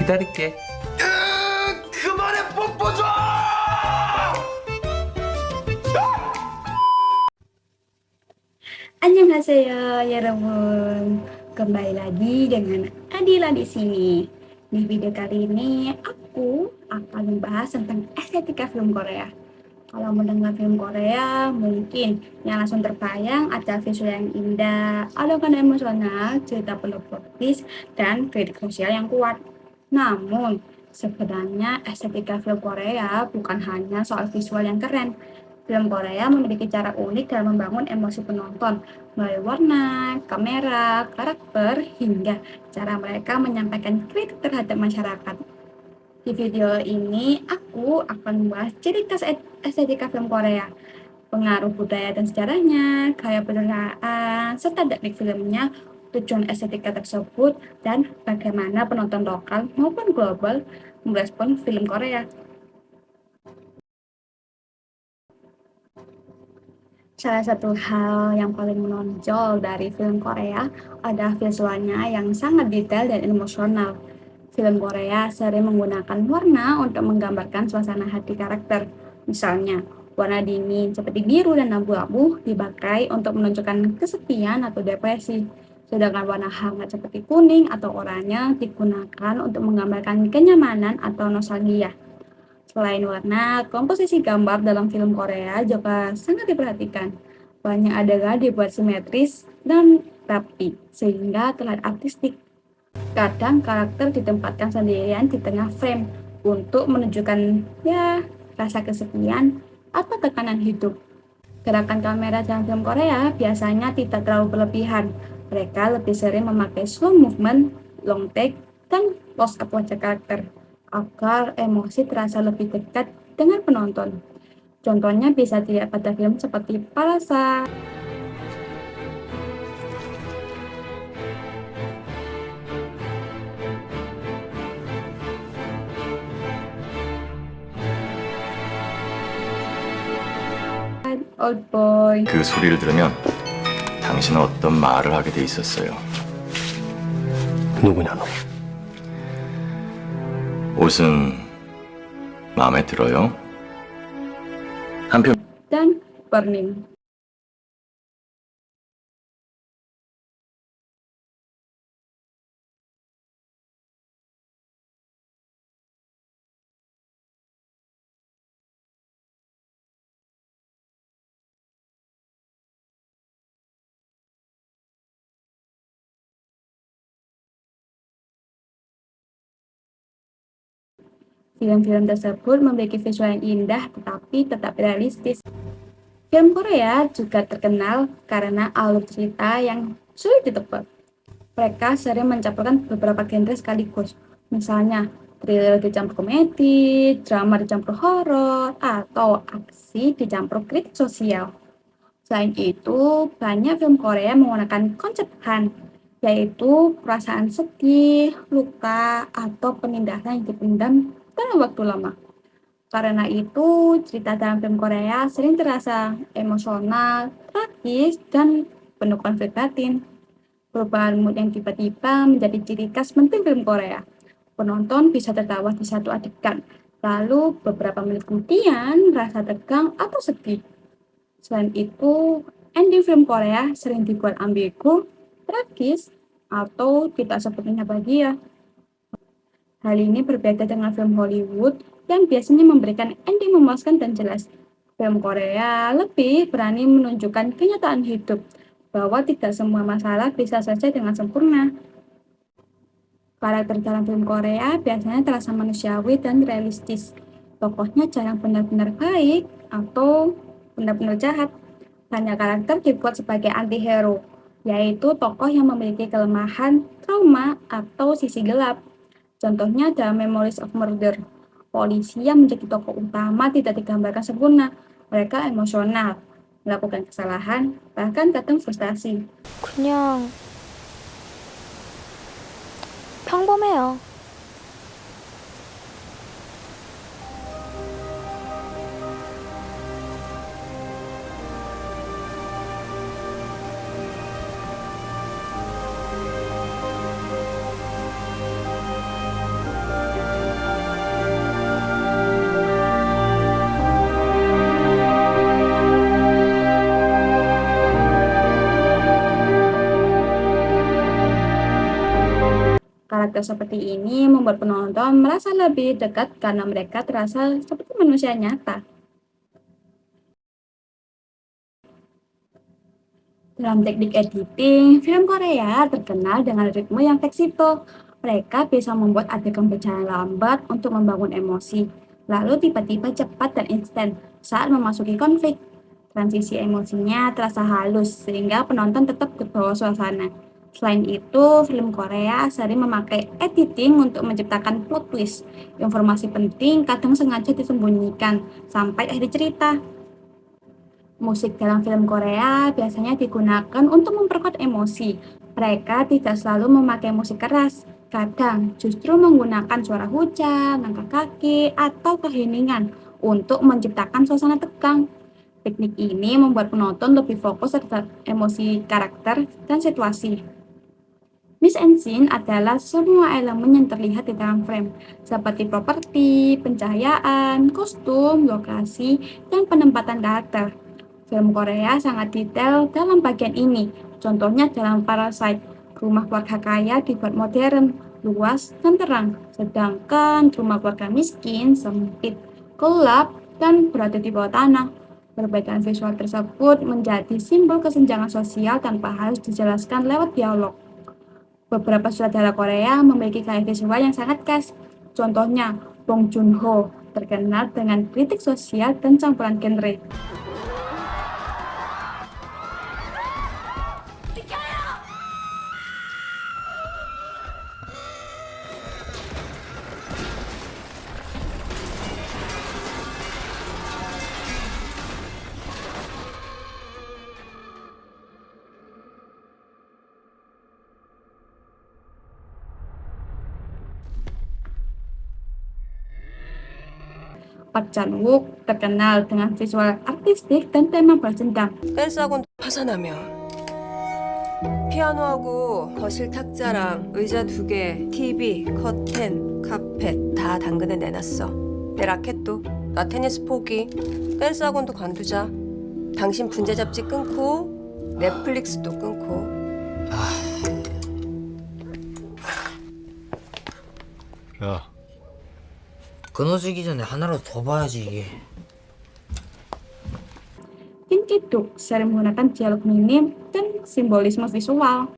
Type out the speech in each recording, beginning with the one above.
기다릴게. 그만해 뽀뽀 좀! Annyeonghaseyo, 여러분. Kembali lagi dengan Adila di sini. Di video kali ini aku akan membahas tentang estetika film Korea. Kalau mendengar film Korea, mungkin yang langsung terbayang ada visual yang indah, adegan emosional, cerita penuh plot twist, dan kritik sosial yang kuat. Namun, sebenarnya estetika film Korea bukan hanya soal visual yang keren. Film Korea memiliki cara unik dalam membangun emosi penonton melalui warna, kamera, karakter, hingga cara mereka menyampaikan kritik terhadap masyarakat. Di video ini, aku akan membahas ciri khas estetika film Korea, pengaruh budaya dan sejarahnya, gaya penulisan, serta teknik filmnya, tujuan estetika tersebut, dan bagaimana penonton lokal maupun global merespon film Korea. Salah satu hal yang paling menonjol dari film Korea adalah visualnya yang sangat detail dan emosional. Film Korea sering menggunakan warna untuk menggambarkan suasana hati karakter. Misalnya, warna dingin seperti biru dan abu-abu dipakai untuk menunjukkan kesepian atau depresi. Sedangkan warna hangat seperti kuning atau oranye digunakan untuk menggambarkan kenyamanan atau nostalgia. Selain warna, komposisi gambar dalam film Korea juga sangat diperhatikan. Banyak adegan dibuat simetris dan rapi, sehingga terlihat artistik. Kadang karakter ditempatkan sendirian di tengah frame untuk menunjukkan rasa kesepian atau tekanan hidup. Gerakan kamera dalam film Korea biasanya tidak terlalu berlebihan. Mereka lebih sering memakai slow movement, long take, dan close-up wajah karakter agar emosi terasa lebih dekat dengan penonton. Contohnya bisa dilihat pada film seperti Parasite. Oldboy. 그 소리를 들으면 당신은 어떤 말을 하게 돼 있었어요. 누구냐 너? 옷은 마음에 들어요? 한편 Dan Burning. Film-film tersebut memiliki visual yang indah tetapi tetap realistis. Film Korea juga terkenal karena alur cerita yang sulit ditebak. Mereka sering mencampurkan beberapa genre sekaligus, misalnya thriller dicampur komedi, drama dicampur horor, atau aksi dicampur kritik sosial. Selain itu, banyak film Korea menggunakan konsep Han, yaitu perasaan sedih, luka, atau penindasan yang dipendam dalam waktu lama. Karena itu, cerita dalam film Korea sering terasa emosional, tragis, dan penuh konflik batin. Perubahan mood yang tiba-tiba menjadi ciri khas penting film Korea. Penonton bisa tertawa di satu adegan, lalu beberapa menit kemudian merasa tegang atau sedih. Selain itu, ending film Korea sering dibuat ambigu, tragis, atau tidak sepenuhnya bahagia. Hal ini berbeda dengan film Hollywood yang biasanya memberikan ending memuaskan dan jelas. Film Korea lebih berani menunjukkan kenyataan hidup, bahwa tidak semua masalah bisa selesai dengan sempurna. Karakter dalam film Korea biasanya terasa manusiawi dan realistis. Tokohnya jarang benar-benar baik atau benar-benar jahat. Banyak karakter dibuat sebagai anti-hero, yaitu tokoh yang memiliki kelemahan, trauma, atau sisi gelap. Contohnya dalam Memories of Murder, polisi yang menjadi tokoh utama tidak digambarkan sempurna. Mereka emosional, melakukan kesalahan, bahkan kadang frustasi. 그냥 평범해요. Karakter seperti ini membuat penonton merasa lebih dekat karena mereka terasa seperti manusia nyata. Dalam teknik editing, film Korea terkenal dengan ritme yang fleksibel. Mereka bisa membuat adegan berjalan lambat untuk membangun emosi, lalu tiba-tiba cepat dan instan saat memasuki konflik. Transisi emosinya terasa halus sehingga penonton tetap terbawa suasana. Selain itu, film Korea sering memakai editing untuk menciptakan plot twist. Informasi penting kadang sengaja disembunyikan sampai akhir cerita. Musik dalam film Korea biasanya digunakan untuk memperkuat emosi. Mereka tidak selalu memakai musik keras, kadang justru menggunakan suara hujan, langkah kaki, atau keheningan untuk menciptakan suasana tegang. Teknik ini membuat penonton lebih fokus terhadap emosi karakter dan situasi. Mise en scene adalah semua elemen yang terlihat di dalam frame, seperti properti, pencahayaan, kostum, lokasi, dan penempatan karakter. Film Korea sangat detail dalam bagian ini. Contohnya dalam Parasite, rumah keluarga kaya dibuat modern, luas, dan terang. Sedangkan rumah keluarga miskin, sempit, gelap, dan berada di bawah tanah. Perbedaan visual tersebut menjadi simbol kesenjangan sosial tanpa harus dijelaskan lewat dialog. Beberapa sutradara Korea memiliki gaya visual yang sangat khas. Contohnya, Bong Joon-ho terkenal dengan kritik sosial dan campuran genre. Park Chan-wook terkenal dengan visual artistik dan tema balas dendam. 댄스 학원 파산하면 피아노하고 거실 탁자랑 의자 2개, TV, 커튼, 카펫 다 당근에 내놨어. 내 라켓도, 나 테니스 포기, 댄스 학원도 관두자. 당신 분재 잡지 끊고 넷플릭스도 끊고. 야, 끊어지기 전에 하나라도 더 봐야지 이게. Kim Ki-duk sering menggunakan dialog minim dan simbolisme visual.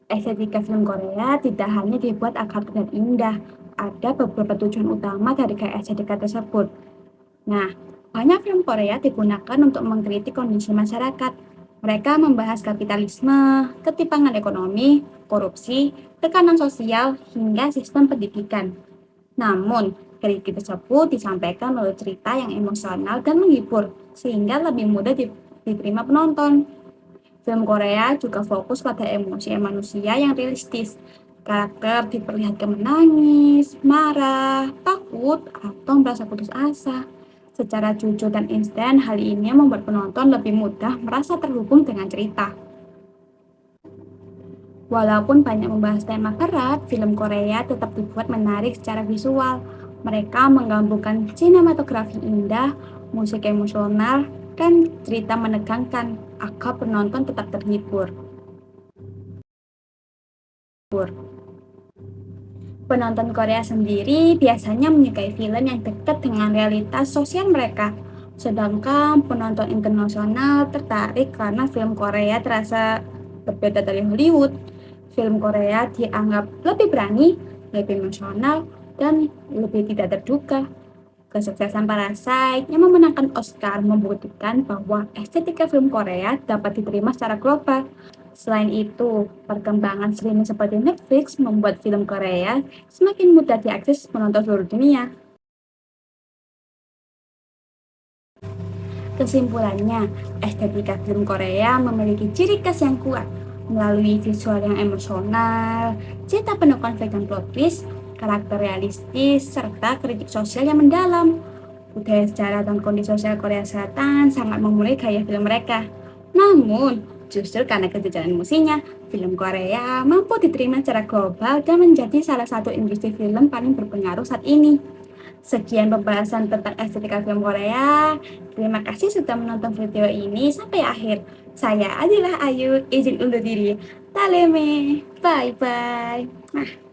Estetika film Korea tidak hanya dibuat agar terlihat indah, ada beberapa tujuan utama dari gaya estetika tersebut. Nah, banyak film Korea digunakan untuk mengkritik kondisi masyarakat. Mereka membahas kapitalisme, ketimpangan ekonomi, korupsi, tekanan sosial, hingga sistem pendidikan. Namun, kritik tersebut disampaikan melalui cerita yang emosional dan menghibur, sehingga lebih mudah diterima penonton. Film Korea juga fokus pada emosi manusia yang realistis. Karakter diperlihatkan menangis, marah, takut, atau merasa putus asa. Secara jujur dan instan, hal ini membuat penonton lebih mudah merasa terhubung dengan cerita. Walaupun banyak membahas tema berat, film Korea tetap dibuat menarik secara visual. Mereka menggabungkan sinematografi indah, musik emosional, dan cerita menegangkan agar penonton tetap terhibur. Penonton Korea sendiri biasanya menyukai film yang dekat dengan realitas sosial mereka, sedangkan penonton internasional tertarik karena film Korea terasa berbeda dari Hollywood. Film Korea dianggap lebih berani, lebih emosional, dan lebih tidak terduga. Kesuksesan Parasite yang memenangkan Oscar membuktikan bahwa estetika film Korea dapat diterima secara global. Selain itu, perkembangan streaming seperti Netflix membuat film Korea semakin mudah diakses penonton seluruh dunia. Kesimpulannya, estetika film Korea memiliki ciri khas yang kuat melalui visual yang emosional, cerita penuh konflik dan plot twist, karakter realistis, serta kritik sosial yang mendalam. Budaya sejarah dan kondisi sosial Korea Selatan sangat memulai gaya film mereka. Namun, justru karena kejajaran emosinya, film Korea mampu diterima secara global dan menjadi salah satu industri film paling berpengaruh saat ini. Sekian pembahasan tentang estetika film Korea. Terima kasih sudah menonton video ini sampai akhir. Saya Adilah Ayu, izin undur diri. Taleme, bye-bye.